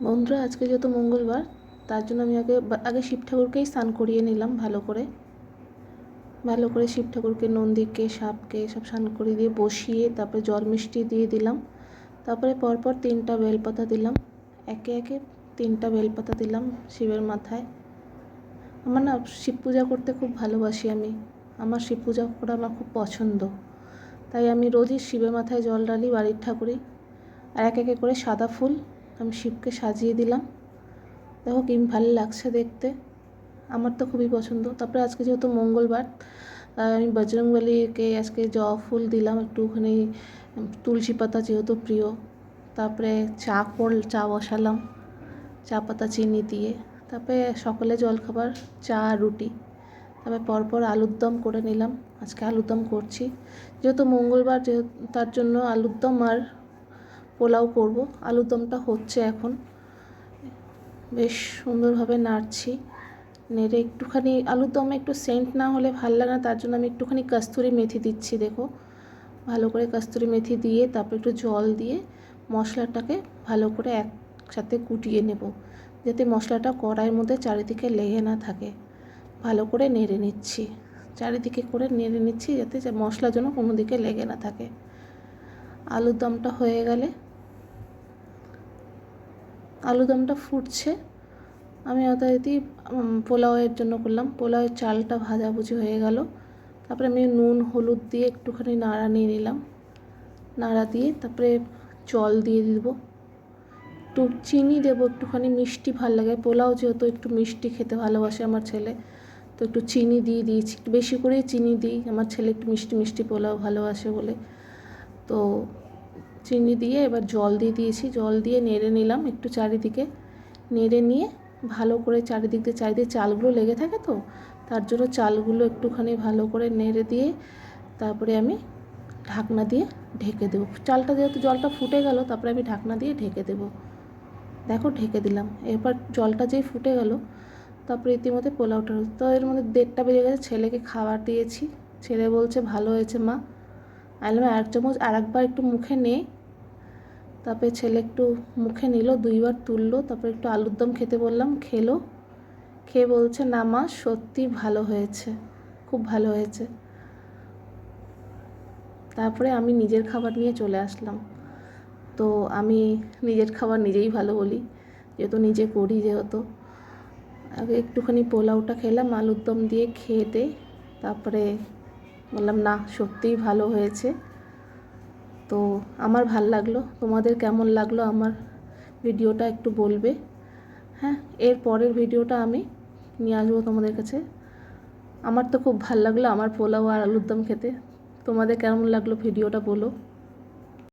বন্ধুরা, আজকে যেহেতু মঙ্গলবার, তার জন্য আমি আগে শিব ঠাকুরকেই স্নান করিয়ে নিলাম ভালো করে শিব ঠাকুরকে, নন্দীকে, সাপকে সব স্নান করিয়ে দিয়ে বসিয়ে তারপরে জল মিষ্টি দিয়ে দিলাম। তারপরে পরপর 3টা বেলপাতা দিলাম, একে একে 3টা বেলপাতা দিলাম শিবের মাথায়। আমার না শিব পূজা করতে খুব ভালোবাসি আমি, আমার শিব পূজা করা আমার খুব পছন্দ। তাই আমি রোজই শিবের মাথায় জল ঢালি বাড়ির ঠাকুরে। আর এক একে করে সাদা ফুল আমি শিবকে সাজিয়ে দিলাম। দেখো কি ভালো লাগছে দেখতে, আমার তো খুবই পছন্দ। তারপরে আজকে যেহেতু মঙ্গলবার, আমি বজরংবলীকে আজকে জবা ফুল দিলাম একটুখানি, তুলসী পাতা যেহেতু প্রিয়। তারপরে চা বসালাম, চা পাতা চিনি দিয়ে। তারপরে সকালে জলখাবার চা রুটি। তারপরে পরপর আলুর দম করে নিলাম, আজকে আলুর দম করছি যেহেতু মঙ্গলবার, তার জন্য আলুর দম আর পোলাও করব। আলুর দমটা হচ্ছে এখন, বেশ সুন্দরভাবে নাড়ছি, নেড়ে একটুখানি আলুর দমে একটু সেন্ট না হলে ভালো লাগে না, তার জন্য আমি একটুখানি কস্তুরি মেথি দিচ্ছি। দেখো ভালো করে কস্তুরি মেথি দিয়ে তারপর একটু জল দিয়ে মশলাটাকে ভালো করে একসাথে কুটিয়ে নেব, যাতে মশলাটা কড়াইয়ের মধ্যে চারিদিকে লেগে না থাকে। ভালো করে নেড়ে নিচ্ছি, চারিদিকে করে নেড়ে নিচ্ছি, যাতে মশলা যেন কোনো দিকে লেগে না থাকে। আলুর দমটা হয়ে গেলে, আলুর দমটা ফুটছে, আমি যথারীতি পোলাওয়ের জন্য করলাম। পোলাওয়ের চালটা ভাজাভুজি হয়ে গেল, তারপরে আমি নুন হলুদ দিয়ে একটুখানি নাড়া নিয়ে নিলাম। নাড়া দিয়ে তারপরে জল দিয়ে দিব, একটু চিনি দেবো, একটুখানি মিষ্টি ভাল লাগে। পোলাও যেহেতু একটু মিষ্টি খেতে ভালোবাসে আমার ছেলে, তো একটু চিনি দিয়ে দিয়েছি, একটু বেশি করেই চিনি দিই, আমার ছেলে একটু মিষ্টি মিষ্টি পোলাও ভালোবাসে বলে। তো চিনি দিয়ে এবার জল দিয়ে দিয়েছি, জল দিয়ে নেড়ে নিলাম একটু চারিদিকে। নেড়ে নিয়ে ভালো করে চারিদিকে চালগুলো লেগে থাকে, তো তার জন্য চালগুলো একটুখানি ভালো করে নেড়ে দিয়ে তারপরে আমি ঢাকনা দিয়ে ঢেকে দেবো। চালটা যেহেতু জলটা ফুটে গেল, তারপরে আমি ঢাকনা দিয়ে ঢেকে দেবো। দেখো ঢেকে দিলাম, এরপর জলটা যেই ফুটে গেল, তারপরে ইতিমধ্যে পোলাওটা, তো এর মধ্যে 1:30 বেজে গেছে। ছেলেকে খাবার দিয়েছি, ছেলে বলছে ভালো হয়েছে মা। আমি আর চামচ আর একবার একটু মুখে নে। তারপরে ছেলে একটু মুখে নিল, 2বার তুললো, তারপরে একটু আলুর দম খেতে বললাম, খেলো। খেয়ে বলছে না মা সত্যি ভালো হয়েছে, খুব ভালো হয়েছে। তারপরে আমি নিজের খাবার নিয়ে চলে আসলাম। তো আমি নিজের খাবার নিজেই ভালো বলি, যেহেতু নিজে করি। যেহেতু আগে একটুখানি পোলাওটা খেলাম আলুর দম দিয়ে, খেয়ে তারপরে বললাম না সত্যিই ভালো হয়েছে। তো আমার ভাল লাগলো, তোমাদের কেমন লাগলো আমার ভিডিওটা একটু বলবে। হ্যাঁ, এর পরের ভিডিওটা আমি নিয়ে আসবো তোমাদের কাছে। আমার তো খুব ভাল লাগলো আমার পোলাও আর আলুর দম খেতে। তোমাদের কেমন লাগলো ভিডিওটা বলো।